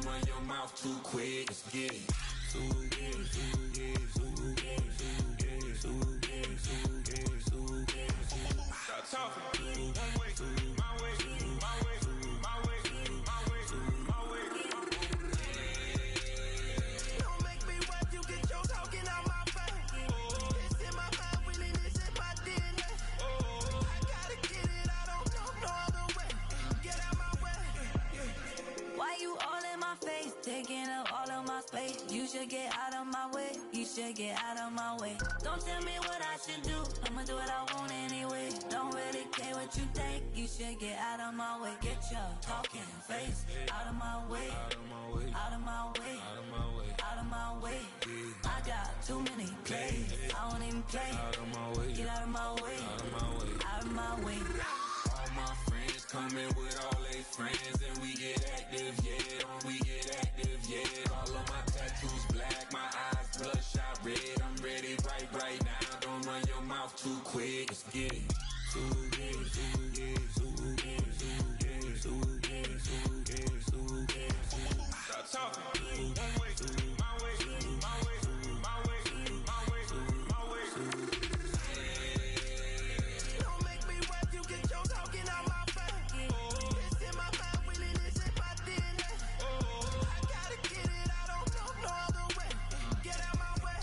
run your mouth too quick. Let's get it. Stop talking. One way, my way, my way, my way, my way, my way. Don't make me watch you get your talking out my face. It's in my mind, really, this is my DNA. I gotta get it, I don't know no other way. Get out my way. Why you all in my face, taking up all of my space? You should get out of my way, you should get out of my way. Don't tell me what I should do, I'ma do what I want anyway. Don't really care what you think, you should get out of my way. Get your talking face out of my way, out of my way, out of my way, out of my way, out of my way. I got too many plays, I won't even play. Out of my way, get out of my way, out of my way, out of my way. All my friends coming with all their friends, and we get active, yeah. We get active, yeah. All of my tattoos black, my eyes bloodshot red. I'm ready right now. Don't run your mouth too quick. Let's get it. Stop talking. One way, my way, my way, my way, my way, my way. Don't make me watch you get your talking out my face. It's in my mind, really, this is my DNA. I gotta get it, I don't know no other way. Get out my way.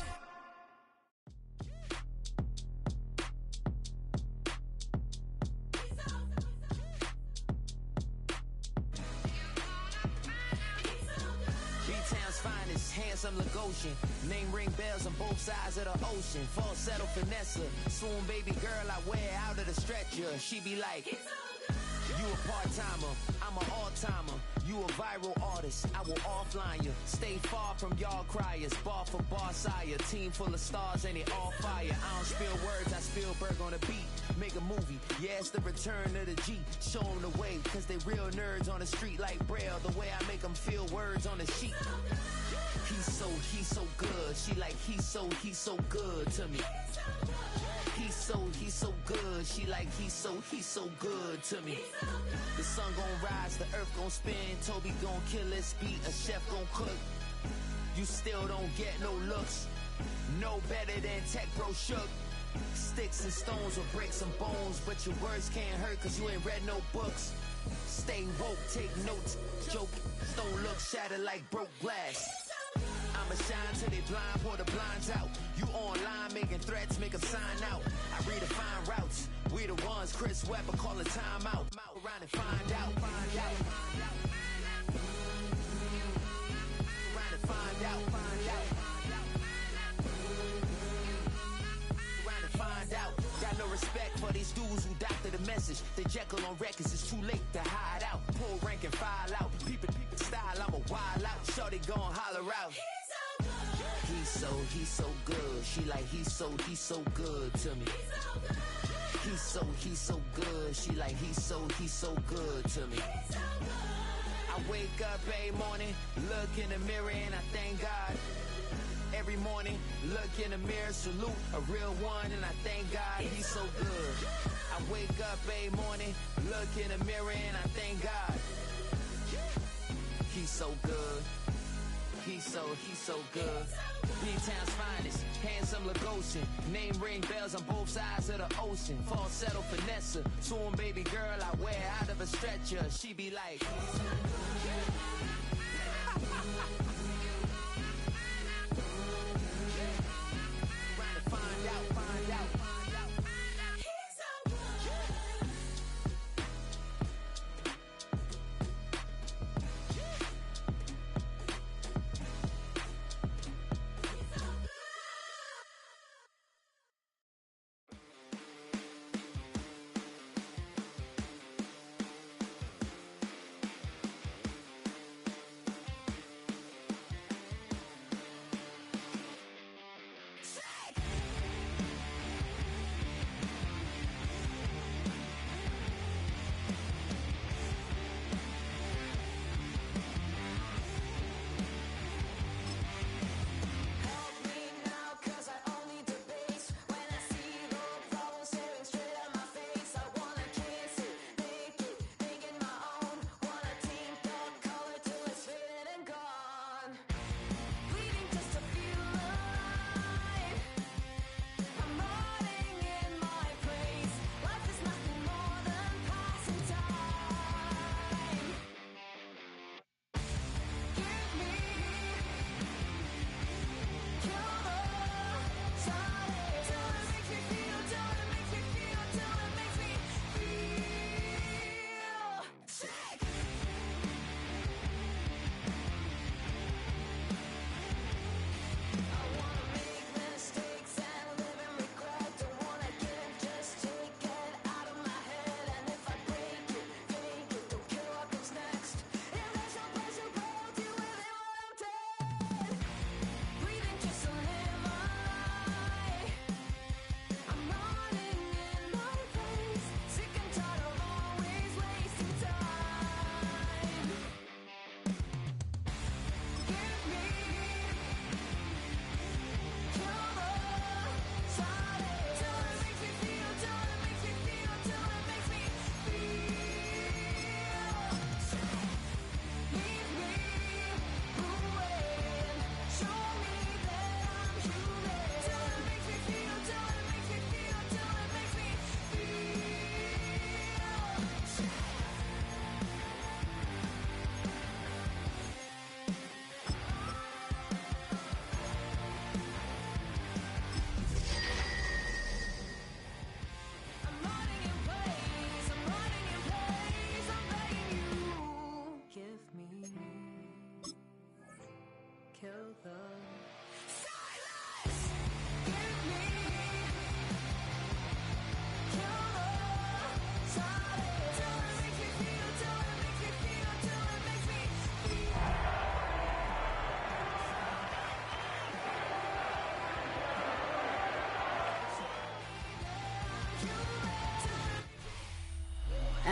B-Town's finest, handsome Lagosian. Name ring bells on both sides of the ocean. Falsetto Vanessa, swoon baby girl I wear out of the stretcher. She be like, you a part-timer, I'm an all-timer. You a viral artist, I will offline you. Stay far from y'all criers, bar for bar sire. Team full of stars and it all fire. I don't spill words, I Spielberg on a beat. Make a movie, yeah, it's the return of the G. Show them the way, cause they real nerds on the street like Braille. The way I make them feel words on the sheet. He's so good. She like, he's so good to me. He's so good. She like, he's so good to me. The sun gon' rise, the earth gon' spin. Toby gon' kill this beat, a chef gon' cook. You still don't get no looks. No better than Tech Bro Shook. Sticks and stones will break some bones, but your words can't hurt cause you ain't read no books. Stay woke, take notes, joke, don't look shattered like broke glass. I'ma shine till they blind, pour the blinds out. You online making threats, make them sign out. I redefine routes, we the ones Chris Webber call a timeout. Around and find out, find out. Around and find out, find out. Around and find out. Got no respect for these dudes who doctor the message. They Jekyll on records, it's too late to hide out. Pull rank and file out. Peep style, I'm a wild out. Shorty gon' holler out. He's so good. She like, he's so good to me. He's so good. She like, he's so good to me. I wake up every morning, look in the mirror and I thank God. Every morning, look in the mirror, salute a real one and I thank God he's so good. I wake up every morning, look in the mirror and I thank God. He's so good. He's so good. B-Town's finest, handsome Lagosian. Name ring bells on both sides of the ocean. Falsetto Vanessa, swoon baby girl I wear out of a stretcher. She be like, find out, find out.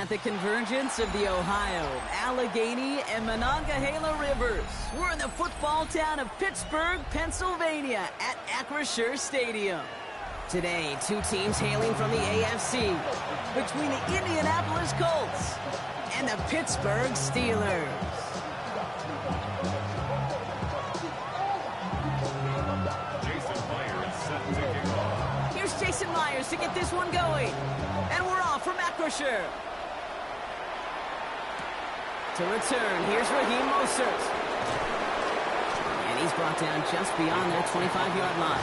At the convergence of the Ohio, Allegheny, and Monongahela rivers, we're in the football town of Pittsburgh, Pennsylvania at Acrisure Stadium. Today, two teams hailing from the AFC, between the Indianapolis Colts and the Pittsburgh Steelers. Here's Jason Myers to get this one going. And we're off from Acrisure. To return, here's Raheem Mostert. And he's brought down just beyond their 25-yard line.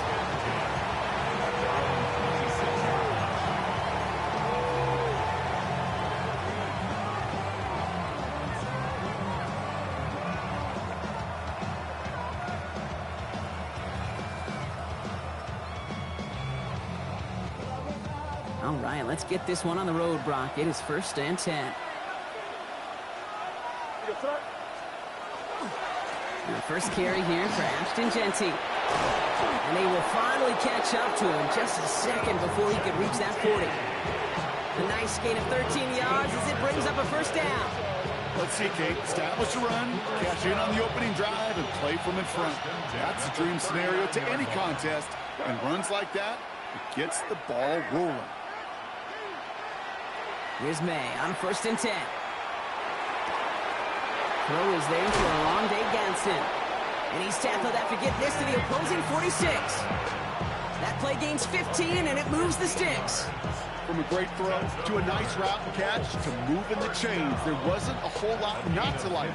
All right, let's get this one on the road, Brock. It is 1st and 10. And the first carry here for Ashton Genty. And they will finally catch up to him just a second before he could reach that 40. A nice gain of 13 yards as it brings up a 1st down. Let's see, Kate. Establish a run, cash in on the opening drive, and play from in front. That's a dream scenario to any contest. And runs like that, it gets the ball rolling. Here's May on 1st and 10. Throw is there for a long day Ganson. And he's tackled after getting this to the opposing 46. That play gains 15, and it moves the sticks. From a great throw to a nice route and catch to moving the chains, there wasn't a whole lot not to like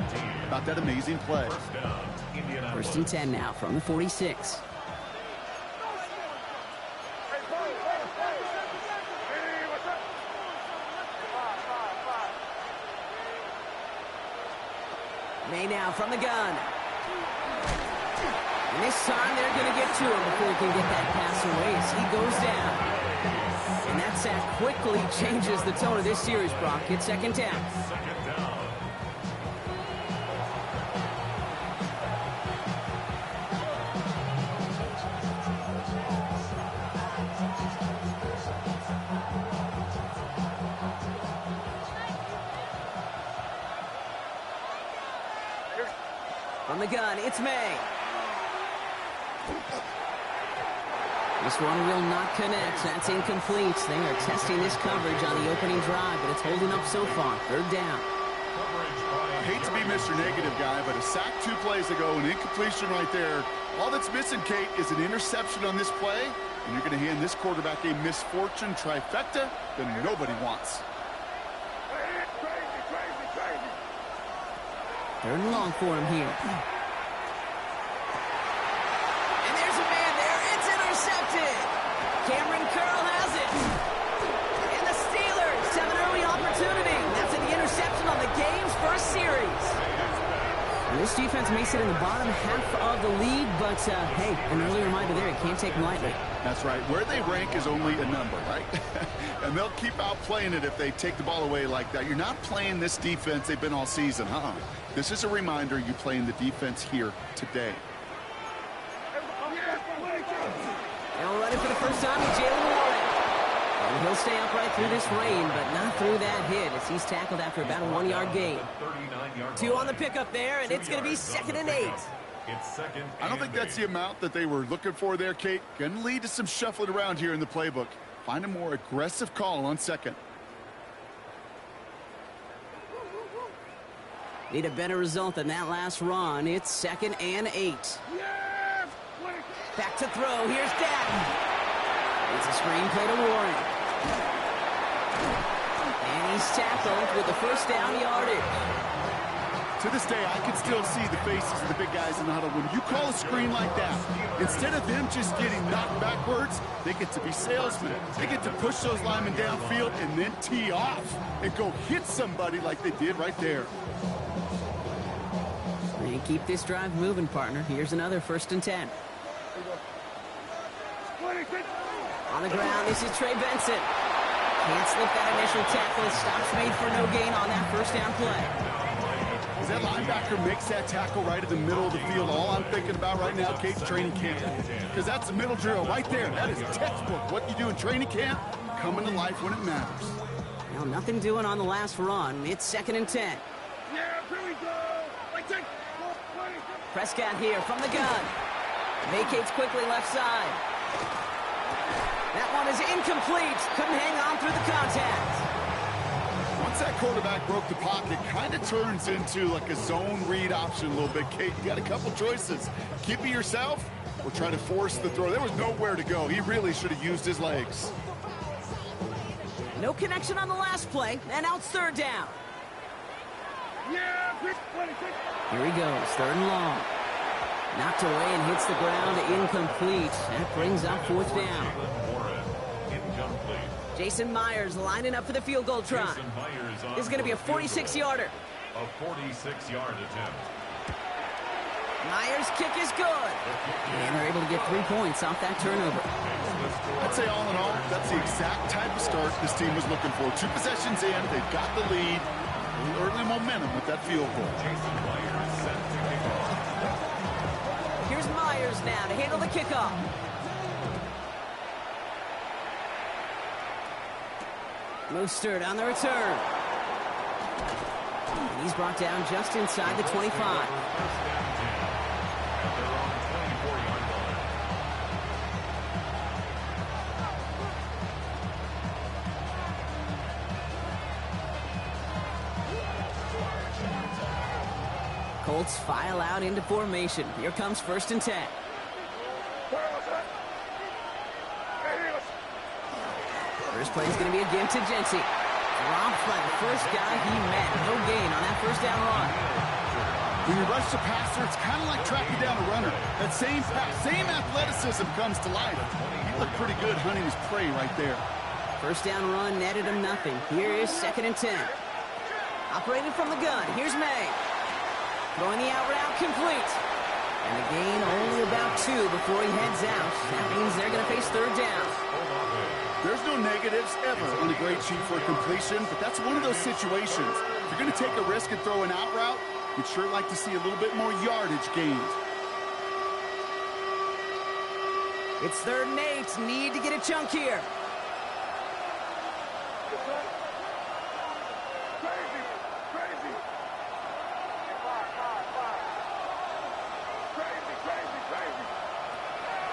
about that amazing play. 1st and 10 now from the 46. May now from the gun. And this time they're going to get to him before he can get that pass away as he goes down. And that sack quickly changes the tone of this series, Brock. It's 2nd down. From the gun, it's May. This one will not connect. That's incomplete. They are testing this coverage on the opening drive, but it's holding up so far. 3rd down. I hate to be Mr. Negative guy, but a sack 2 plays ago, an incompletion right there. All that's missing, Kate, is an interception on this play, and you're going to hand this quarterback a misfortune trifecta that nobody wants. 3rd and long for him here. And there's a man there. It's intercepted. Cameron Curl has it. And the Steelers have an early opportunity. That's an interception on the game's first series. And this defense may sit in the bottom half of the league, but hey, an early reminder there, you can't take them lightly. That's right. Where they rank is only a number, right? And they'll keep outplaying it if they take the ball away like that. You're not playing this defense they've been all season, This is a reminder you playing the defense here today. Now running for the first time with Jalen Warren. And he'll stay upright through this rain, but not through that hit as he's tackled after about a 1-yard gain. 2 on the pickup there, and it's going to be 2nd and 8. I don't think that's the amount that they were looking for there, Kate. Going to lead to some shuffling around here in the playbook. Find a more aggressive call on 2nd. Need a better result than that last run. It's 2nd and 8. Back to throw. Here's Dak. It's a screen play to Warren. And he's tackled with the 1st down yardage. To this day, I can still see the faces of the big guys in the huddle. When you call a screen like that, instead of them just getting knocked backwards, they get to be salesmen. They get to push those linemen downfield and then tee off and go hit somebody like they did right there. And keep this drive moving, partner. Here's another 1st and 10. On the ground, this is Trey Benson. Can't slip that initial tackle. Stops made for no gain on that 1st down play. As that linebacker makes that tackle right in the middle of the field, all I'm thinking about right now, Kate's training camp. Because that's the middle drill right there. That is textbook. What you do in training camp, coming to life when it matters. Well, nothing doing on the last run. It's 2nd and 10. Yeah, here we go. Prescott here from the gun. Vacates quickly left side. That one is incomplete. Couldn't hang on through the contact. Once that quarterback broke the pocket, kind of turns into like a zone read option a little bit. Kate, you got a couple choices. Keep it yourself or try to force the throw. There was nowhere to go. He really should have used his legs. No connection on the last play, and now it's 3rd down. Here he goes, 3rd and long. Knocked away and hits the ground, incomplete. That brings up 4th down. Jason Myers lining up for the field goal try. This is going to be a 46-yarder. A 46-yard attempt. Myers' kick is good. And they're able to get 3 points off that turnover. I'd say all in all, that's the exact type of start this team was looking for. 2 possessions in, they've got the lead. Early momentum with that field goal. Jason Myers set to kick off. Here's Myers now to handle the kickoff. Mostert on the return. And he's brought down just inside the 25. First down 10 at their own 24-yard line. Colts file out into formation. Here comes 1st and 10. First play is going to be again to Jency. Dropped by the first guy he met. No gain on that 1st down run. When you rush the passer, it's kind of like tracking down a runner. That same pass, same athleticism comes to life. He looked pretty good hunting his prey right there. 1st down run netted him nothing. Here is 2nd and 10. Operating from the gun. Here's May. Throwing the out route complete. And the gain only about 2 before he heads out. That means they're going to face 3rd down. There's no negatives ever on a great sheet for a completion, but that's one of those situations. If you're going to take a risk and throw an out route, you'd sure like to see a little bit more yardage gained. It's 3rd and 8. Need to get a chunk here.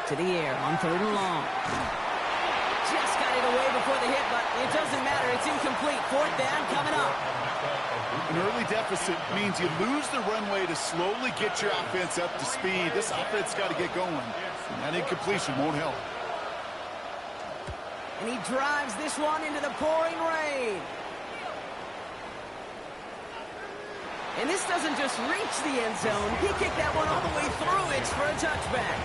To the air on 3rd and long. Just got it away before the hit, but it doesn't matter. It's incomplete. 4th down coming up. An early deficit means you lose the runway to slowly get your offense up to speed. This offense got to get going, and that incompletion won't help. And he drives this one into the pouring rain. And this doesn't just reach the end zone. He kicked that one all the way through. It's for a touchback.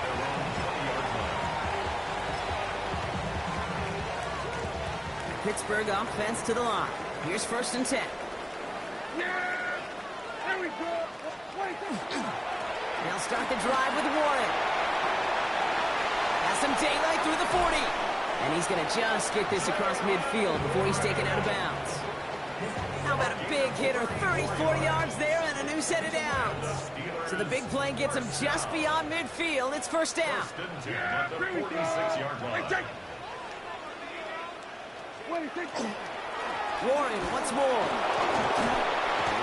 Pittsburgh offense to the line. Here's 1st and 10. There we go. They'll start the drive with Warren. Has some daylight through the 40. And he's going to just get this across midfield before he's taken out of bounds. How about a big hitter? 30-40 yards there and a new set of downs. So the big play gets him just beyond midfield. It's 1st down. First and 10 at the 46-yard line. Warren once more.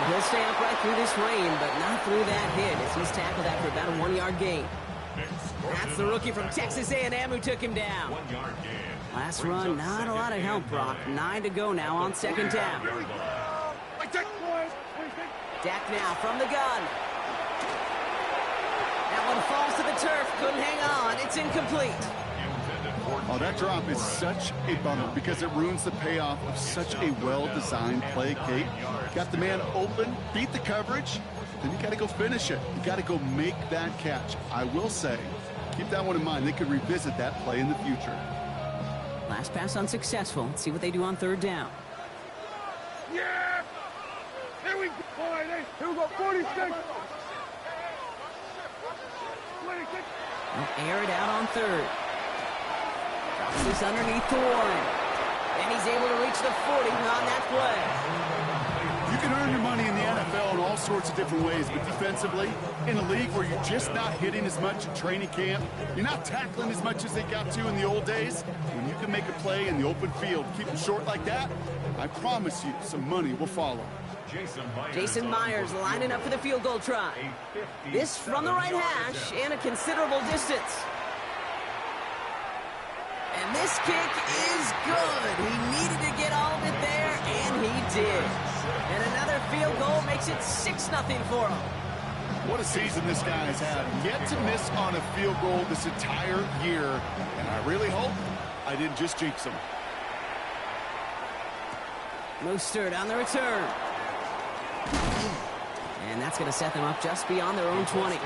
He'll stay upright through this rain, but not through that hit as he's tackled after about a 1-yard gain. That's the rookie from Texas A&M who took him down. 1-yard gain. Last run, not a lot of help, Brock. 9 to go now on 2nd down. Dak now from the gun. That one falls to the turf. Couldn't hang on. It's incomplete. Oh, that drop is such a bummer because it ruins the payoff of such a well-designed play, Kate. Got the man open, beat the coverage, then you got to go finish it. You got to go make that catch. I will say, keep that one in mind. They could revisit that play in the future. Last pass unsuccessful. Let's see what they do on 3rd down. Yeah! Here we go. Here we go. 46. 26. They'll air it out on 3rd. Drops this underneath to Warren. And he's able to reach the 40 on that play. You can earn your money in the NFL in all all sorts of different ways, but defensively, in a league where you're just not hitting as much at training camp, you're not tackling as much as they got to in the old days, when you can make a play in the open field, keep them short like that, I promise you some money will follow. Jason Myers lining up for the field goal try. This from the right hash and a considerable distance. And this kick is good. He needed to get all of it there, and he did. And another field goal makes it 6-0 for him. What a season this guy has had. Yet to miss on a field goal this entire year. And I really hope I didn't just jinx him. Mostert on the return. And that's going to set them up just beyond their own 20.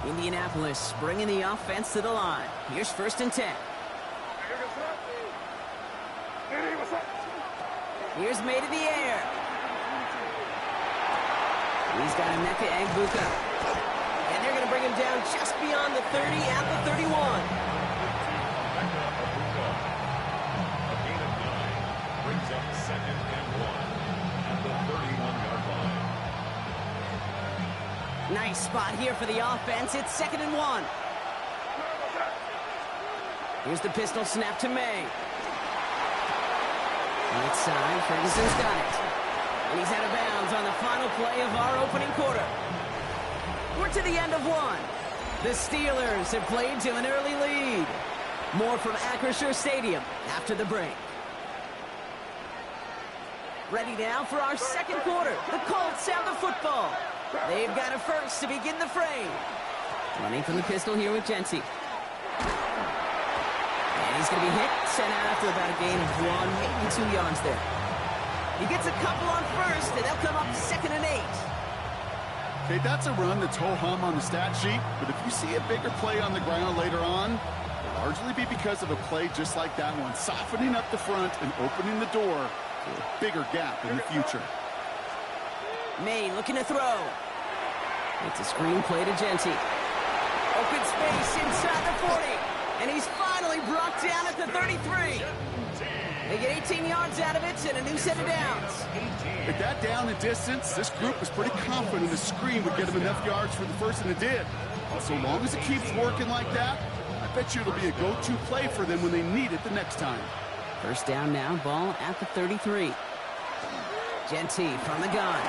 Indianapolis bringing the offense to the line. Here's 1st and 10. Here's made in the air. He's got Emeka Egbuka. And they're going to bring him down just beyond the 30 at the 31. A gain of 9 brings up 2nd and 1 at the 31-yard line. Nice spot here for the offense. It's 2nd and 1. Here's the pistol snap to May. Right side, Ferguson's got it. And he's out of bounds on the final play of our opening quarter. We're to the end of 1. The Steelers have played to an early lead. More from Acrisure Stadium after the break. Ready now for our 2nd quarter. The Colts have the football. They've got a first to begin the frame. Running from the pistol here with Genty. And he's going to be hit, sent out after about a gain of 1, maybe 2 yards there. He gets a couple on first, and they'll come up 2nd and 8. Okay, that's a run that's ho-hum on the stat sheet, but if you see a bigger play on the ground later on, it'll largely be because of a play just like that one, softening up the front and opening the door for a bigger gap in the future. May looking to throw. It's a screen play to Genty. Open space inside the 40. And he's finally brought down at the 33. They get 18 yards out of it and a new set of downs. With that down and distance, this group was pretty confident the screen would get him enough yards for the first, and it did. So long as it keeps working like that, I bet you it'll be a go-to play for them when they need it the next time. 1st down now, ball at the 33. Genty from the gun.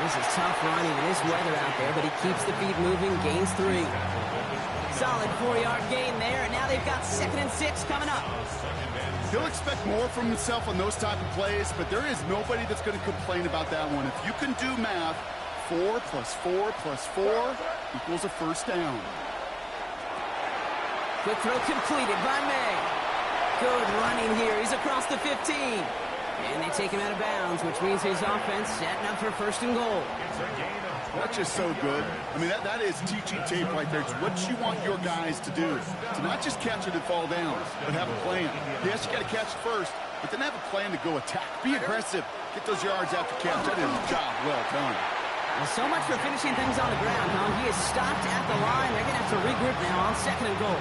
This is tough running. It is weather out there, but he keeps the feet moving, gains 3. Solid 4-yard gain there, and now they've got 2nd and 6 coming up. He'll expect more from himself on those type of plays, but there is nobody that's going to complain about that one. If you can do math, 4 plus 4 plus 4 equals a 1st down. Quick throw completed by May. Good running here. He's across the 15. And they take him out of bounds, which means his offense setting up for 1st and goal. That's just so good. I mean, that is teaching tape right there. It's what you want your guys to do. To not just catch it and fall down, but have a plan. Yes, you got to catch it first, but then have a plan to go attack. Be aggressive. Get those yards after catch. That is a job well done. Well, so much for finishing things on the ground, huh? He is stopped at the line. They're going to have to regroup now on 2nd and goal.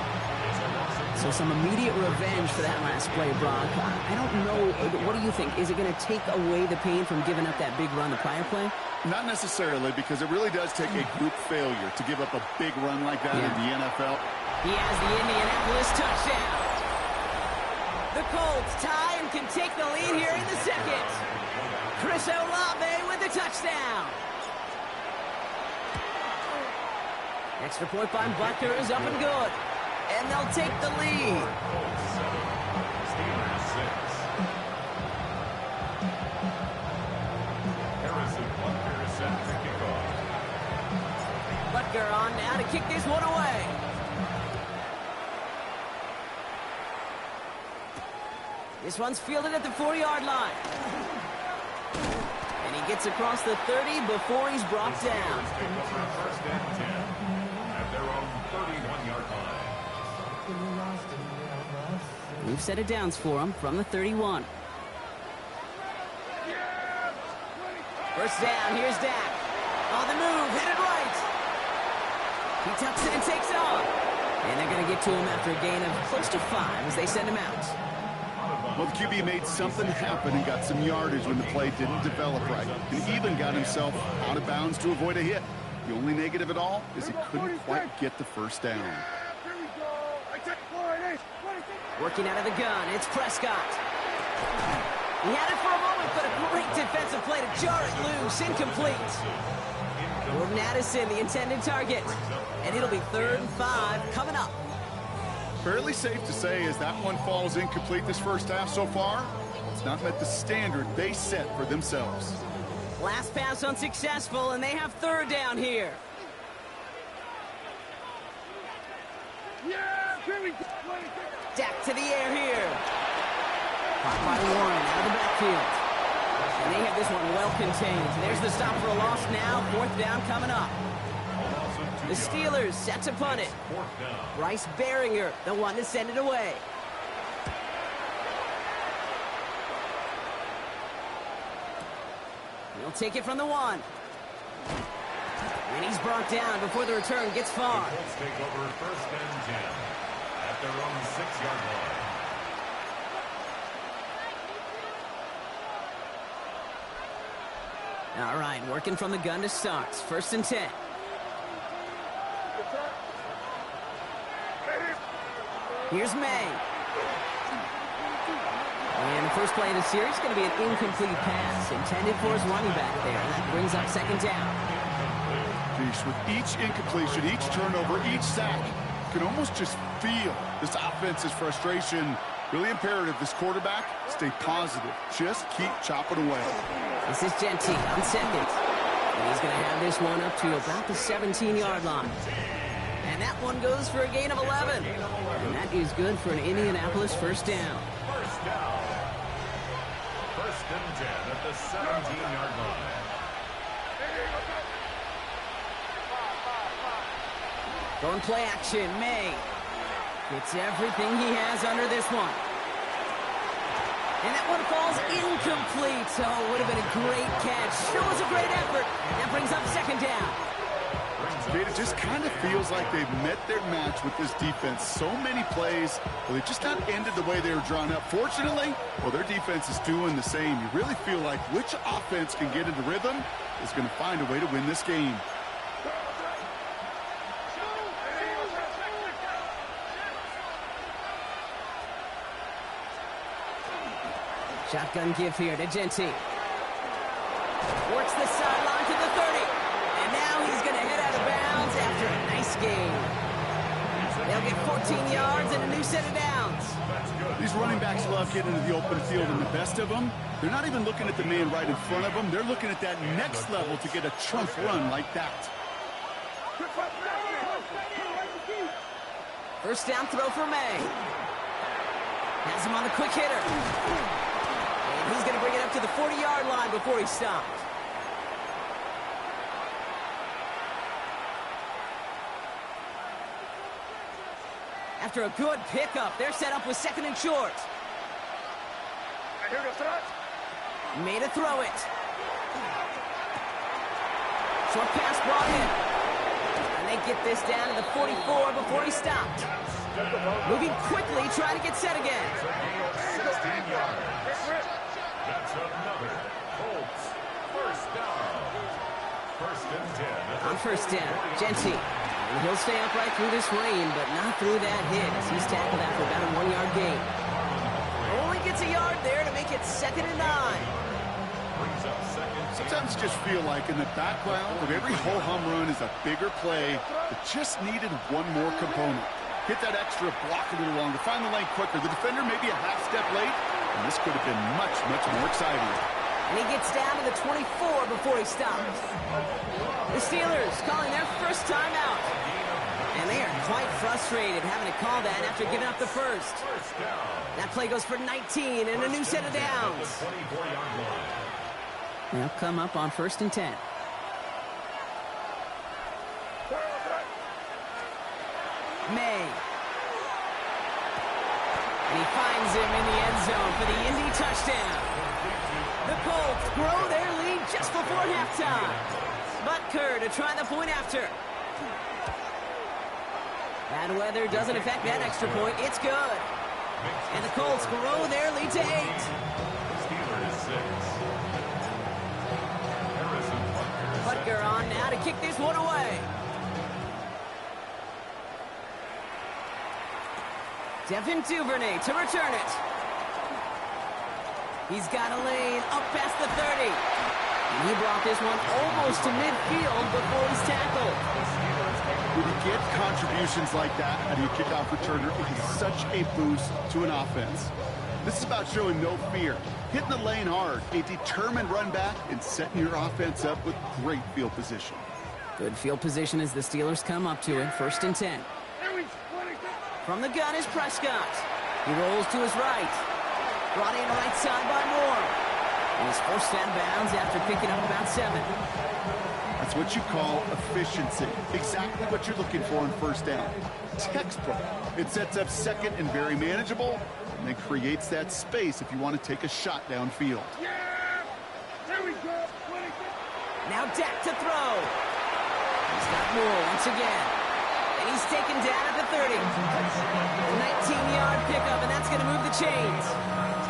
So some immediate revenge for that last play, Brock. I don't know. What do you think? Is it going to take away the pain from giving up that big run the prior play? Not necessarily, because it really does take a group failure to give up a big run like that in the NFL. He has the Indianapolis touchdown. The Colts tie and can take the lead here in the 2nd. Chris Olave with the touchdown. Extra point by Butker is up and good. And they'll take the lead. Butker on now to kick this one away. This one's fielded at the 4-yard line. And he gets across the 30 before he's brought down. 1st and 10 at their own 31-yard line. New set of downs for him from the 31. First down, here's Dak. On the move, hit it right. He tucks it and takes off. And they're going to get to him after a gain of close to 5 as they send him out. Well, the QB made something happen and got some yardage when the play didn't develop right. And even got himself out of bounds to avoid a hit. The only negative at all is he couldn't quite get the first down. Working out of the gun, it's Prescott. He had it for a moment, but a great defensive play to jar it loose. Incomplete. Jordan Addison, the intended target. And it'll be 3rd and 5 coming up. Fairly safe to say as that one falls incomplete this first half so far, it's not met the standard they set for themselves. Last pass unsuccessful, and they have 3rd down here. Dak to the air here. Caught by Warren out of the backfield. And they have this one well contained. There's the stop for a loss now. 4th down coming up. The Steelers set to punt it. Bryce Behringer, the one to send it away. He'll take it from the 1. And he's brought down before the return gets far. Colts take over 1st and 10 at their own 6-yard line. All right, working from the gun to start. 1st and 10. Here's May. And the first play of the series is going to be an incomplete pass intended for his running back there. And that brings up 2nd down. With each incompletion, each turnover, each sack, you can almost just feel this offense's frustration. Really imperative this quarterback stay positive. Just keep chopping away. This is Genty on 2nd. And he's going to have this one up to about the 17-yard line. And that one goes for a gain of 11. And that is good for an Indianapolis 1st down. 1st down. 1st and 10 at the 17-yard line. Going play action, May. Gets everything he has under this one. And that one falls incomplete. So it would have been a great catch. Still was a great effort. That brings up 2nd down. It just kind of feels like they've met their match with this defense. So many plays, well, they just not ended the way they were drawn up. Fortunately, well, their defense is doing the same. You really feel like which offense can get into rhythm is going to find a way to win this game. Shotgun give here to Genty. Works the sideline to the 30. And now he's going to head out of bounds after a nice game. They'll get 14 yards and a new set of downs. These running backs love getting into the open field, and the best of them, they're not even looking at the man right in front of them. They're looking at that next level to get a chunk run like that. 1st down throw for May. Has him on the quick hitter. And he's going to bring it up to the 40-yard line before he stopped. After a good pickup, they're set up with 2nd and short. Made a throw it. Short pass brought in. And they get this down to the 44 before he stopped. Moving quickly, trying to get set again. 16 yards. That's another Colts 1st down. 1st and 10. On 1st down, Genty. And he'll stay upright through this rain, but not through that hit as he's tackled after about a 1-yard gain. Only gets a yard there to make it 2nd and 9. Sometimes you just feel like in the background of every ho-hum run is a bigger play that just needed one more component. Hit that extra block a little longer, find the lane quicker. The defender maybe a half step late, and this could have been much, much more exciting. And he gets down to the 24 before he stops. The Steelers calling their first timeout. And they are quite frustrated having to call that after giving up the first. That play goes for 19 and a new set of downs. They'll come up on 1st and 10. May. And he finds him in the end zone for the Indy touchdown. The Colts grow their lead just before halftime. But Kerr to try the point after. Bad weather doesn't affect that extra point. It's good. And the Colts grow their lead to 8. Steelers 6. Butker on now to kick this one away. Devin Duvernay to return it. He's got a lane up past the 30. And he brought this one almost to midfield before he's tackled. When you get contributions like that out of your kickoff returner, it is such a boost to an offense. This is about showing no fear, hitting the lane hard, a determined run back, and setting your offense up with great field position. Good field position as the Steelers come up to it. 1st and 10. From the gun is Prescott. He rolls to his right. Brought in right side by Moore. And he's forced out of bounds after picking up about 7. That's what you call efficiency. Exactly what you're looking for in 1st down. Textbook. It sets up 2nd and very manageable, and then creates that space if you want to take a shot downfield. Now Dak to throw. He's got Moore once again. And he's taken down at the 30. 19-yard pickup, and that's going to move the chains.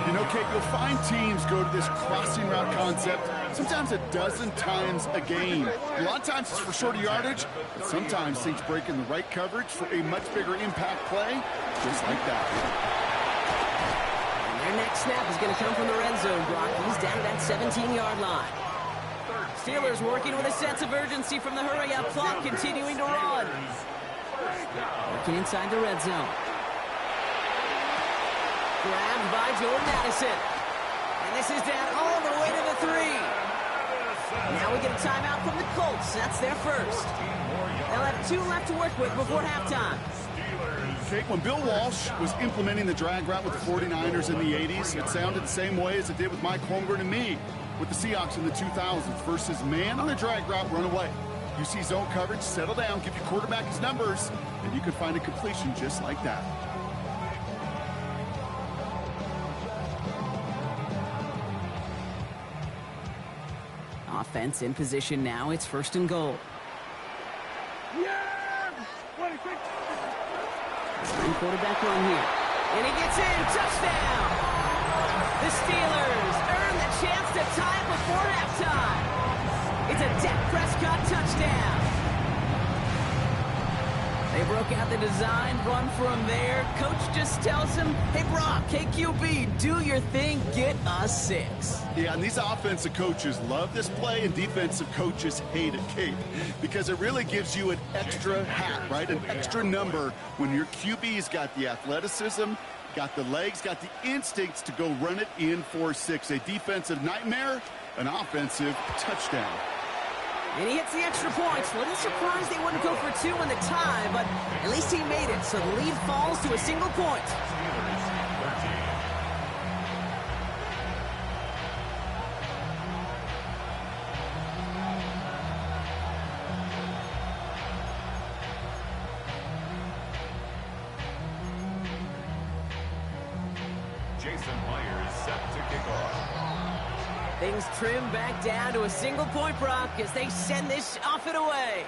You know, Kate, you'll find teams go to this crossing route concept sometimes a dozen times a game. A lot of times it's for shorter yardage, but sometimes things break in the right coverage for a much bigger impact play, just like that. And their next snap is going to come from the red zone block. He's down that 17-yard line. Steelers working with a sense of urgency from the hurry-up clock, continuing to run. Working inside the red zone. Grabbed by Jordan Addison. And this is down all the way to the 3. Now we get a timeout from the Colts. That's their first. They'll have 2 left to work with before halftime. Jake, when Bill Walsh was implementing the drag route with the 49ers in the 80s, it sounded the same way as it did with Mike Holmgren and me with the Seahawks in the 2000s versus man on the drag route, run away. You see zone coverage, settle down, give your quarterback his numbers, and you can find a completion just like that. Offense in position now. It's 1st and goal. Quarterback run here. And he gets in. Touchdown! The Steelers earn the chance to tie it before halftime. It's a Dak Prescott touchdown. They broke out the design, run from there. Coach just tells him, hey, Brock, KQB, do your thing, get us 6. Yeah, and these offensive coaches love this play, and defensive coaches hate it, Kate, because it really gives you an extra hat, right? An extra number when your QB's got the athleticism, got the legs, got the instincts to go run it in for 6. A defensive nightmare, an offensive touchdown. And he hits the extra points. A little surprised they wouldn't go for 2 in the tie, but at least he made it, so the lead falls to a single point. Jason Myers set to kick off. Things trim back down to a single point, Brock, as they send this off and away.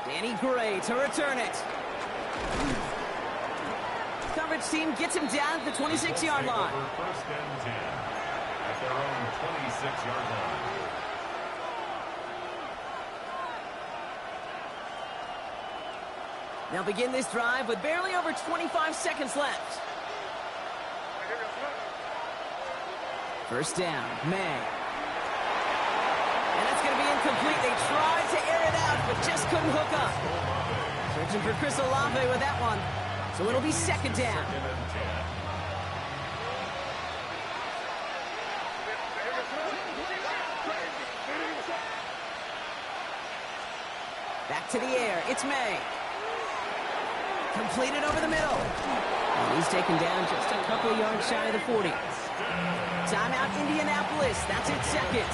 Danny Gray to return it. Coverage team gets him down at the 26-yard line. 1st and 10 at their own 26-yard line. They'll begin this drive with barely over 25 seconds left. 1st down, May. And that's going to be incomplete. They tried to air it out, but just couldn't hook up. Searching for Chris Olave with that one. So it'll be 2nd down. Back to the air. It's May. Completed over the middle. And he's taken down just a couple of yards shy of the 40. Timeout Indianapolis. That's its 2nd.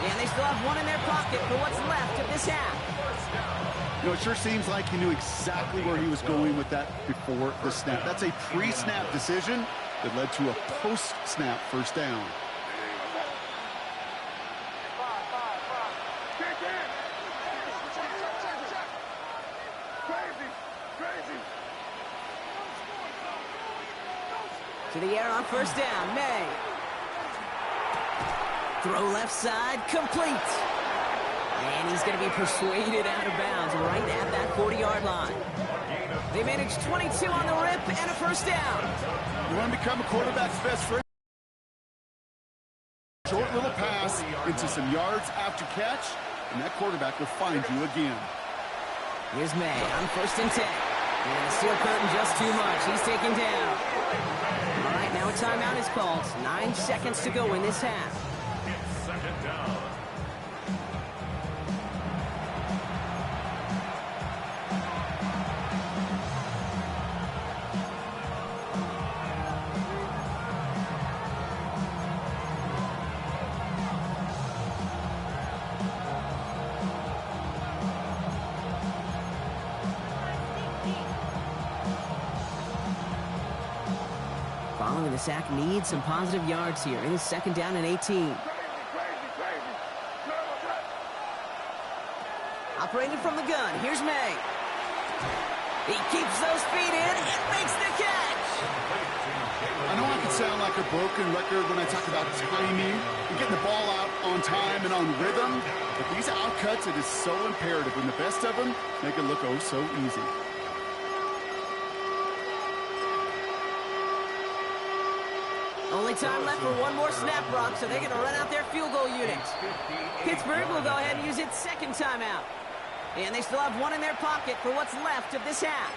And they still have 1 in their pocket for what's left of this half. You know, it sure seems like he knew exactly where he was going with that before the snap. That's a pre-snap decision that led to a post-snap first down. To the air on first down, May. Throw left side, complete. And he's going to be persuaded out of bounds right at that 40-yard line. They managed 22 on the rip and a first down. You want to become a quarterback's best friend? Short little pass into some yards after catch, and that quarterback will find you again. Here's May on first and 10. And the steel curtain just too much. He's taken down. All right, now a timeout is called. 9 seconds to go in this half. Second down. Following the sack needs some positive yards here. It is second down and 18. Operating from the gun, here's May. He keeps those feet in and makes the catch. I know I can sound like a broken record when I talk about timing and getting the ball out on time and on rhythm, but these outcuts, it is so imperative, and the best of them make it look oh so easy. Only time left for one more snap, Brock, so they're going to run out their field goal unit. Pittsburgh will go ahead and use its second timeout. And they still have one in their pocket for what's left of this half.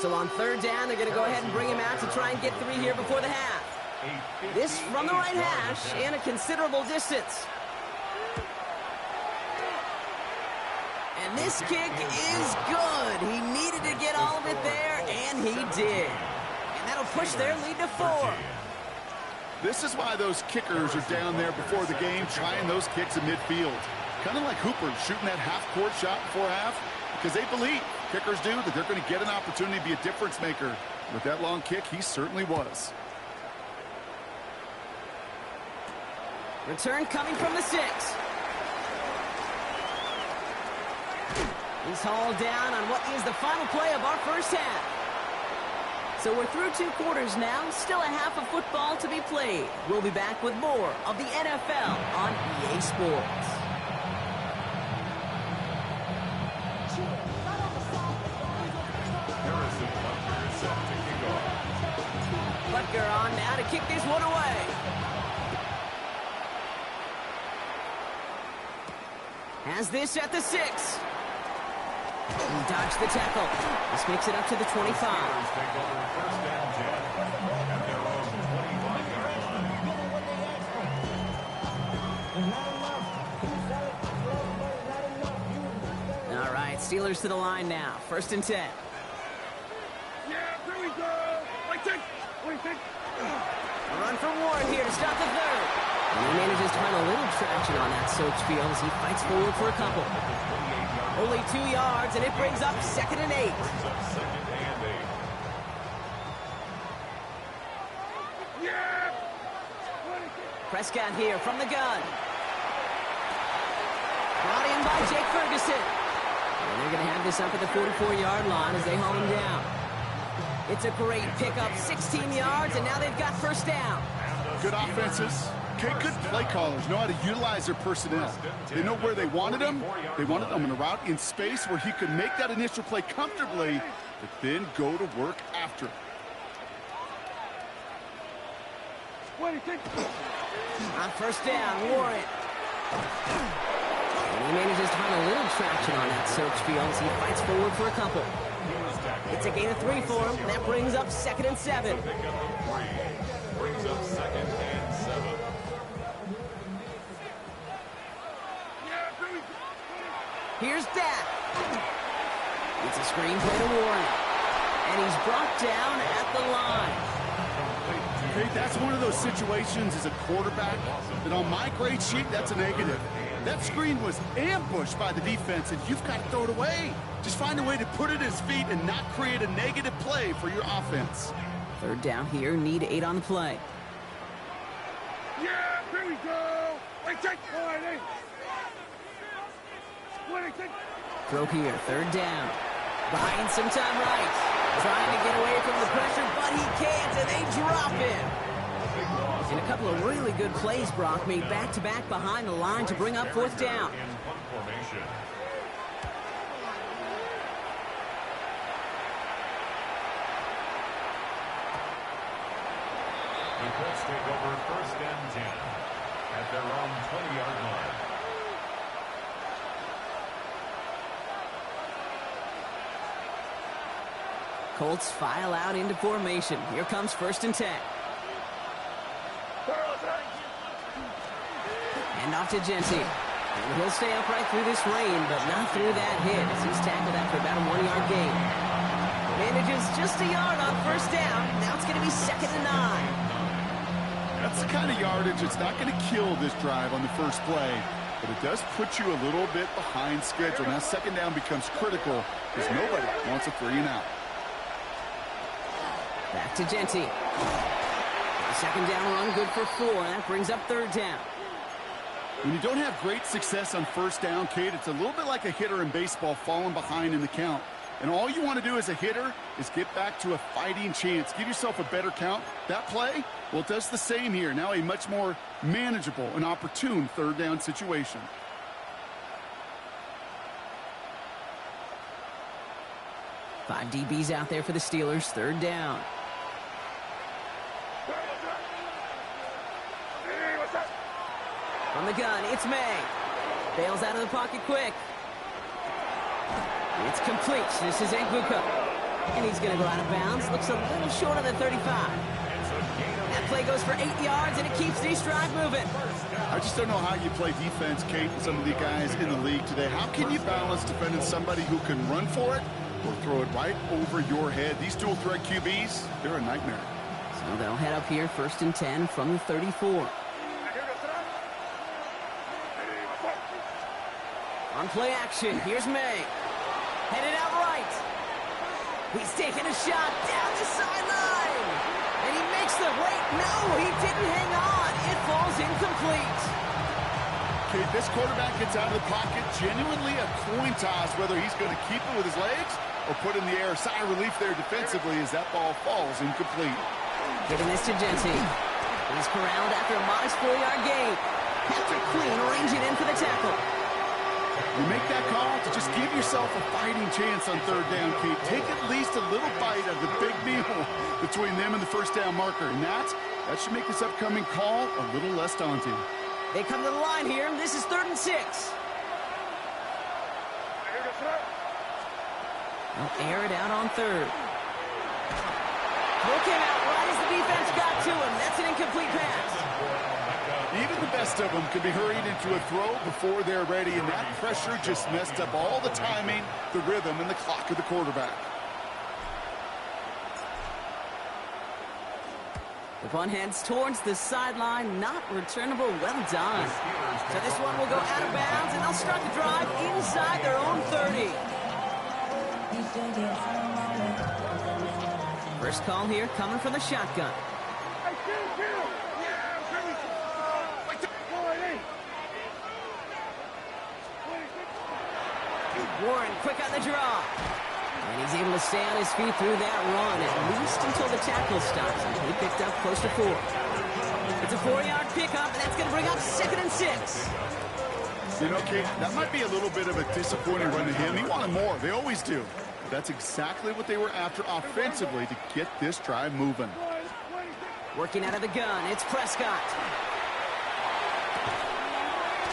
So on third down, they're going to go ahead and bring him out to try and get 3 here before the half. This from the right hash and a considerable distance. And this kick is good. He needed to get all of it there, and he did. And that'll push their lead to 4. This is why those kickers are down there before the game trying those kicks in midfield. Kind of like Hooper shooting that half-court shot before half, because they believe, kickers do, that they're going to get an opportunity to be a difference maker. With that long kick, he certainly was. Return coming from the 6. He's hauled down on what is the final play of our first half. So we're through 2 quarters now, still a half of football to be played. We'll be back with more of the NFL on EA Sports. Butker on now to kick this one away. Has this at the 6. He dodged the tackle. This makes it up to the 25. All right, Steelers to the line now. First and 10. Yeah, there we go. A run for Warren here to stop the third. And he manages to find a little traction on that Soaps field as he fights forward for a couple. Only 2 yards, and it brings up second and 8. Prescott here from the gun. Brought in by Jake Ferguson. And they're going to have this up at the 44-yard line as they haul him down. It's a great pickup, 16 yards, and now they've got first down. Good offenses. Okay, good play callers know how to utilize their personnel. They know where they wanted him. They wanted him in a route in space where he could make that initial play comfortably, but then go to work after. On first down, Warren. And he manages to find a little traction on that Soaps field as he fights forward for a couple. It's a gain of 3 for him, and that brings up second and 7. Brings up second and 7. Here's Dak. It's a screen play to Warren. And he's brought down at the line. Okay, that's one of those situations as a quarterback that on my grade sheet, that's a negative. That screen was ambushed by the defense, and you've got to throw it away. Just find a way to put it at his feet and not create a negative play for your offense. Third down here, need 8 on the play. Yeah, here we go. Wait, take point. Throw here, third down. Buying some time right. Trying to get away from the pressure, but he can't, and they drop him. And a couple of really good plays, Brock, made back-to-back behind the line to bring up fourth down. The Colts take over first and 10 at their own 20-yard line. Colts file out into formation. Here comes first and 10. Hand off to Genty. And he'll stay upright through this rain, but not through that hit as he's tackled after about a 1-yard gain. Manages just a yard on first down. Now it's going to be 2nd and 9. That's the kind of yardage that's not going to kill this drive on the first play, but it does put you a little bit behind schedule. Now second down becomes critical because nobody wants a 3 and out. Back to Genty. Second down run, good for 4. That brings up third down. When you don't have great success on first down, Kate, it's a little bit like a hitter in baseball falling behind in the count. And all you want to do as a hitter is get back to a fighting chance. Give yourself a better count. That play, well, it does the same here. Now a much more manageable and opportune third down situation. Five DBs out there for the Steelers. Third down. From the gun, it's May. Bails out of the pocket quick. It's complete. This is Egbuka. And he's going to go out of bounds. Looks a little short of the 35. That play goes for 8 yards, and it keeps this drive moving. I just don't know how you play defense, Kate, with some of the guys in the league today. How can you balance defending somebody who can run for it or throw it right over your head? These dual threat QBs, they're a nightmare. So they'll head up here, first and 10 from the 34. On play action, here's May. Headed out right. He's taking a shot down the sideline. And he makes the, wait, no, he didn't hang on. It falls incomplete. Okay, this quarterback gets out of the pocket, genuinely a coin toss whether he's going to keep it with his legs or put in the air. Sigh of relief there defensively as that ball falls incomplete. Giving this to Genty. He's corralled after a modest 4-yard gain. Patrick Queen arranging in for the tackle. You make that call to just give yourself a fighting chance on third down, Kate. Take at least a little bite of the big meal between them and the first down marker. And that should make this upcoming call a little less daunting. They come to the line here. This is 3rd and 6. They'll air it out on third. Throw came out right as the defense got to him. That's an incomplete pass. Even the best of them could be hurried into a throw before they're ready, and that pressure just messed up all the timing, the rhythm, and the clock of the quarterback. The punt heads towards the sideline, not returnable. Well done. So this one will go out of bounds, and they'll start the drive inside their own 30. First call here coming from the shotgun. Warren quick on the draw. And he's able to stay on his feet through that run, at least until the tackle stops. And he picked up close to 4. It's a 4-yard pickup, and that's going to bring up 2nd and 6. You know, Kate, that might be a little bit of a disappointing run to him. He wanted more. They always do. But that's exactly what they were after offensively to get this drive moving. Working out of the gun, it's Prescott.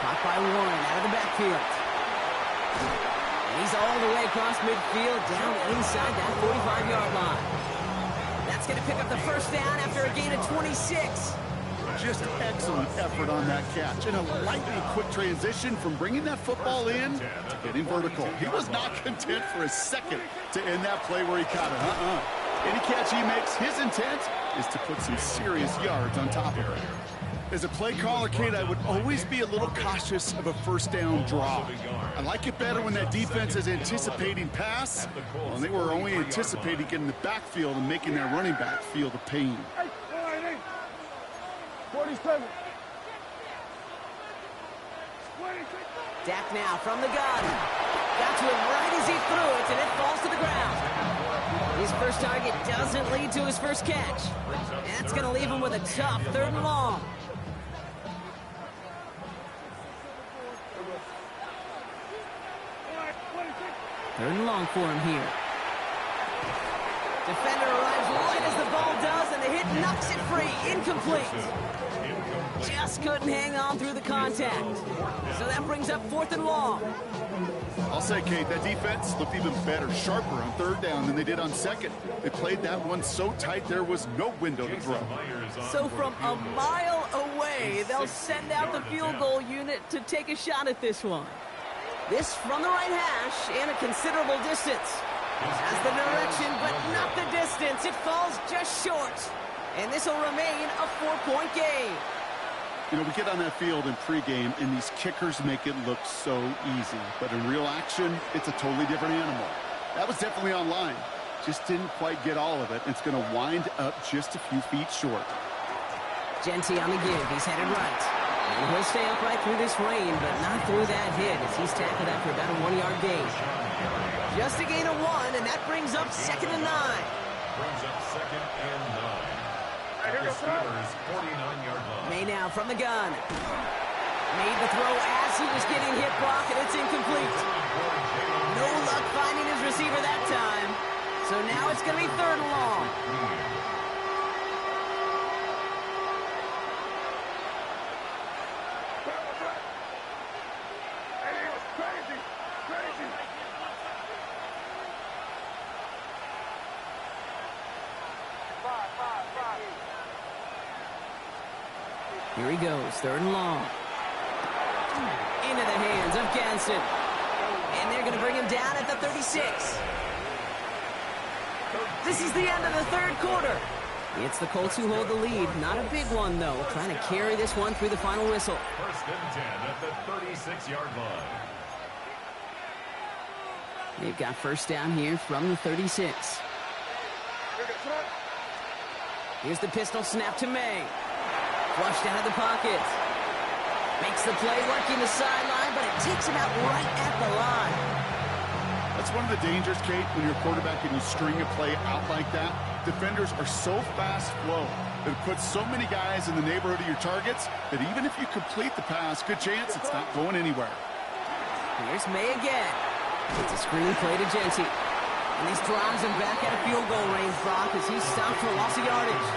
Caught by Warren out of the backfield. And he's all the way across midfield, down inside that 45-yard line. That's going to pick up the first down after a gain of 26. Just excellent effort on that catch. And a lightning quick transition from bringing that football in to getting vertical. He was not content for a second to end that play where he caught it. Any catch he makes, his intent is to put some serious yards on top of it. As a play caller, Kate, I would always be a little cautious of a first down draw. I like it better when that defense is anticipating pass. Well, they were only anticipating getting the backfield and making their running back feel the pain. 47. Dak now from the gun. Got to him right as he threw it, and it falls to the ground. His first target doesn't lead to his first catch. That's going to leave him with a tough 3rd and long. Third and long for him here. Defender arrives right as the ball does, and the hit knocks it free. Incomplete. Just couldn't hang on through the contact. So that brings up 4th and long. I'll say, Kate, that defense looked even better, sharper on 3rd down than they did on 2nd. They played that one so tight there was no window to throw. So from a mile away, they'll send out the field goal unit to take a shot at this one. This from the right hash and a considerable distance. Has the direction, but not the distance. It falls just short. And this will remain a 4-point game. You know, we get on that field in pregame, and these kickers make it look so easy. But in real action, it's a totally different animal. That was definitely online. Just didn't quite get all of it. It's going to wind up just a few feet short. Genty on the give. He's headed right. And he'll stay upright through this rain, but not through that hit as he's tackled after about a 1-yard gain. Just a gain of 1, and that brings up 2nd and 9. Brings up 2nd and 9. At the Steelers' 49-yard line. May now from the gun. Made the throw as he was getting hit block, and it's incomplete. No luck finding his receiver that time. So now it's going to be 3rd and long. Here he goes, 3rd and long. Into the hands of Ganson. And they're going to bring him down at the 36. This is the end of the 3rd quarter. It's the Colts who hold the lead. Not a big one, though. Trying to carry this one through the final whistle. 1st and 10 at the 36-yard line. They've got 1st down here from the 36. Here's the pistol snap to May. Flushed out of the pocket. Makes the play, working the sideline, but it takes him out right at the line. That's one of the dangers, Kate, when you're a quarterback and you string a play out like that. Defenders are so fast flow that it puts so many guys in the neighborhood of your targets that even if you complete the pass, good chance it's not going anywhere. Here's May again. It's a screen play to Genty. And this drives him back at a field goal range, Brock, as he's stopped for loss of yardage.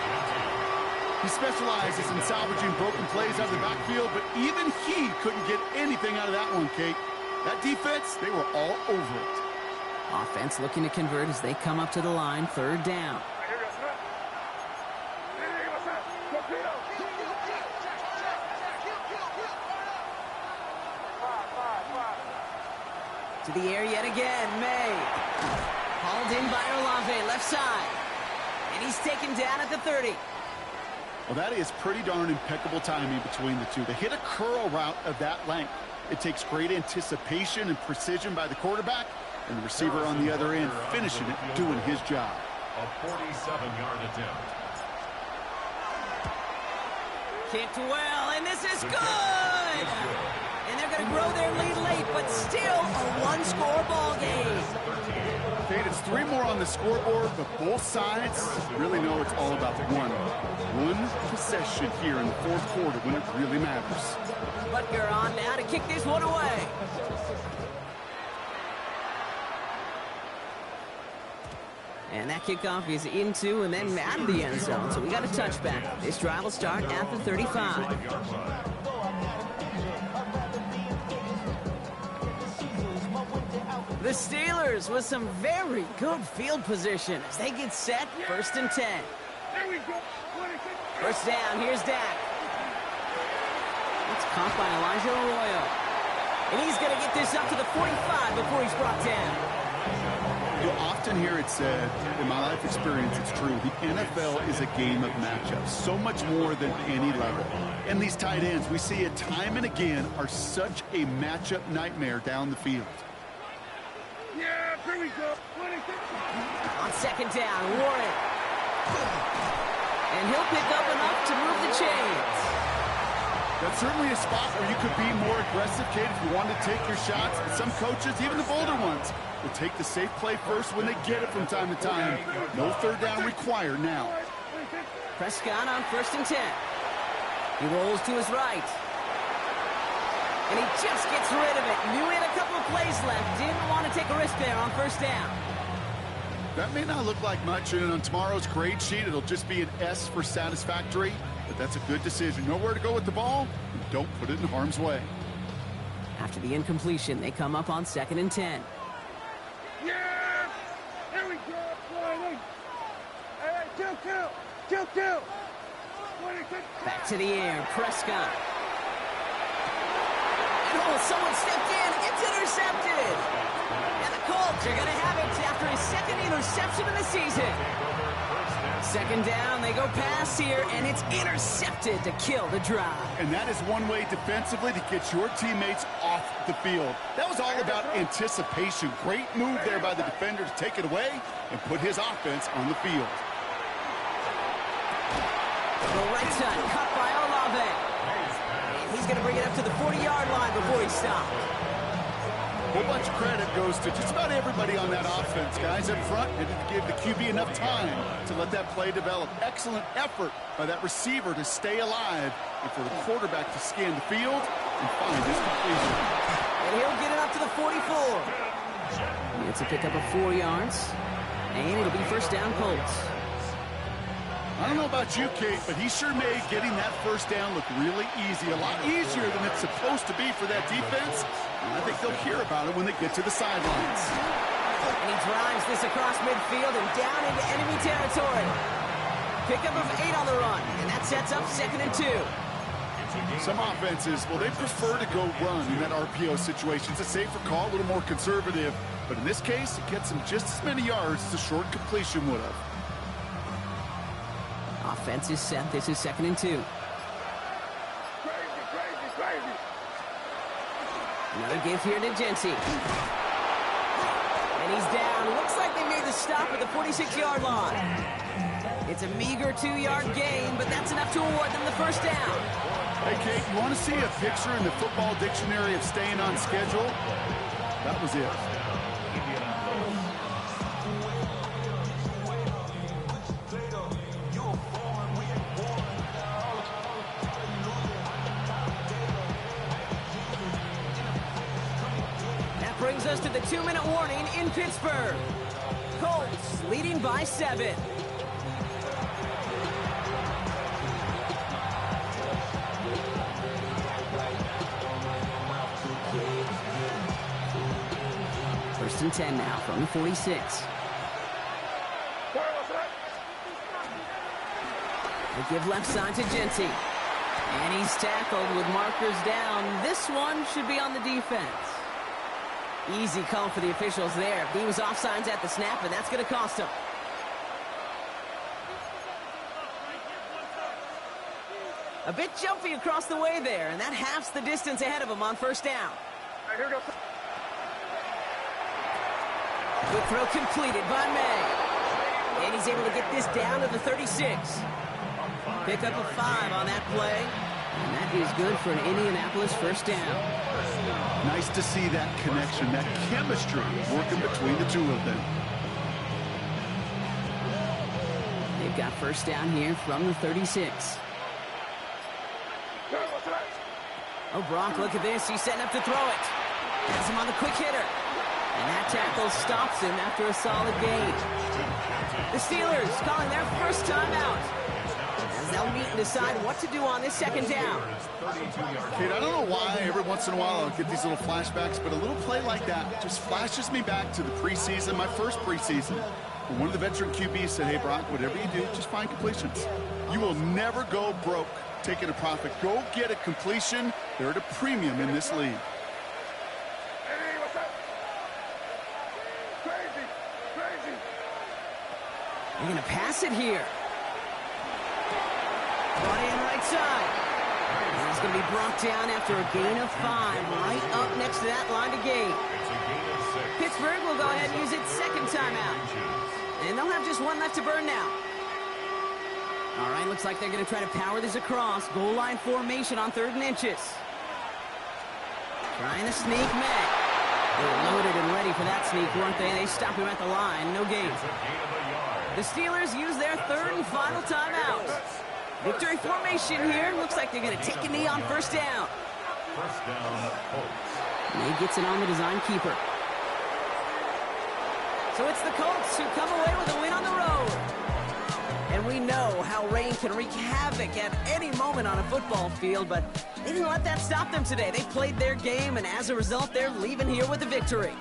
He specializes in salvaging broken plays out of the backfield, but even he couldn't get anything out of that one, Kate. That defense, they were all over it. Offense looking to convert as they come up to the line, 3rd down. To the air yet again, May. Hauled in by Olave, left side. And he's taken down at the 30. Well, that is pretty darn impeccable timing between the two. They hit a curl route of that length. It takes great anticipation and precision by the quarterback, and the receiver on the other end finishing it, doing his job. A 47-yard attempt. Kicked well, and this is good! And they're going to grow their lead late, but still a 1-score ball game. Kate, it's 3 more on the scoreboard, but both sides really know it's all about one possession here in the 4th quarter when it really matters. Butker on now to kick this one away. And that kickoff is into and then out of the end zone. So we got a touchback. This drive will start at the 35. The Steelers with some very good field position as they get set, 1st and 10. First down, here's Dak. It's caught by Elijah Arroyo. And he's going to get this up to the 45 before he's brought down. You'll often hear it said, in my life experience, it's true, the NFL is a game of matchups, so much more than any level. And these tight ends, we see it time and again, are such a matchup nightmare down the field. Yeah, here we go. On second down, Warren. And he'll pick up enough to move the chains. That's certainly a spot where you could be more aggressive, Kate, if you want to take your shots. But some coaches, even the bolder ones, will take the safe play first when they get it from time to time. No third down required now. Prescott on 1st and 10. He rolls to his right. And he just gets rid of it. Knew he had a couple of plays left. Didn't want to take a risk there on 1st down. That may not look like much, and on tomorrow's grade sheet, it'll just be an S for satisfactory, but that's a good decision. Know where to go with the ball, and don't put it in harm's way. After the incompletion, they come up on 2nd and 10. Yeah! Here we go. Kill. Back to the air, Prescott. Oh, someone stepped in. It's intercepted. And the Colts are going to have it after his 2nd interception of the season. 2nd down, they go pass here, and it's intercepted to kill the drive. And that is one way defensively to get your teammates off the field. That was all about anticipation. Great move there by the defender to take it away and put his offense on the field. The right side, cut by Olave. And he's going to bring it up to the 40-yard line before he stops. A whole bunch of credit goes to just about everybody on that offense. Guys up front had to give the QB enough time to let that play develop. Excellent effort by that receiver to stay alive and for the quarterback to scan the field and find his completion. And he'll get it up to the 44. It's a pickup of 4 yards. And it'll be 1st down Colts. I don't know about you, Kate, but he sure made getting that 1st down look really easy. A lot easier than it's supposed to be for that defense. And I think they'll hear about it when they get to the sidelines. And he drives this across midfield and down into enemy territory. Pickup of 8 on the run, and that sets up 2nd and 2. Some offenses, well, they prefer to go run in that RPO situation. It's a safer call, a little more conservative. But in this case, it gets them just as many yards as a short completion would have. Offense is set. This is 2nd and 2. Crazy. Another give here to Jency. And he's down. Looks like they made the stop at the 46-yard line. It's a meager 2-yard gain, but that's enough to award them the 1st down. Hey, Kate, you want to see a picture in the football dictionary of staying on schedule? That was it. Brings us to the 2-minute warning in Pittsburgh. Colts leading by 7. First and 10 now from the 46. They give left side to Jency. And he's tackled with markers down. This one should be on the defense. Easy call for the officials there. He was offsides at the snap, and that's going to cost him. A bit jumpy across the way there, and that halves the distance ahead of him on 1st down. Good throw completed by May. And he's able to get this down to the 36. Pick up a 5 on that play. And that is good for an Indianapolis 1st down. Nice to see that connection, that chemistry working between the two of them. They've got 1st down here from the 36. Oh, Brock, look at this. He's setting up to throw it. Has him on the quick hitter. And that tackle stops him after a solid gain. The Steelers calling their 1st time out. As they'll meet and decide what to do on this 2nd down. Kate, I don't know why every once in a while I'll get these little flashbacks, but a little play like that just flashes me back to the preseason, my first preseason. When one of the veteran QBs said, hey, Brock, whatever you do, just find completions. You will never go broke taking a profit. Go get a completion. They're at a premium in this league. Hey, what's up? They're going to pass it here. Brought in right side. And he's going to be brought down after a gain of 5, right up next to that line to gain. It's a gain of 6. Pittsburgh will go ahead and use its second timeout. And they'll have just 1 left to burn now. All right, looks like they're going to try to power this across. Goal line formation on 3rd and inches. Trying to sneak May. They were loaded and ready for that sneak, weren't they? They stop him at the line. No gain. It's a gain of a yard. The Steelers use their 3rd and final timeout. Victory formation here. Looks like they're going to take a knee on 1st down. 1st down, Colts. May gets it on the design keeper. So it's the Colts who come away with a win on the road. And we know how rain can wreak havoc at any moment on a football field, but they didn't let that stop them today. They played their game, and as a result, they're leaving here with a victory.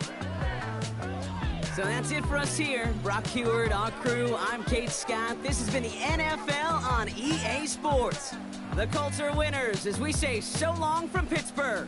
So that's it for us here. Brock Heward, our crew, I'm Kate Scott. This has been the NFL on EA Sports. The Colts are winners as we say so long from Pittsburgh.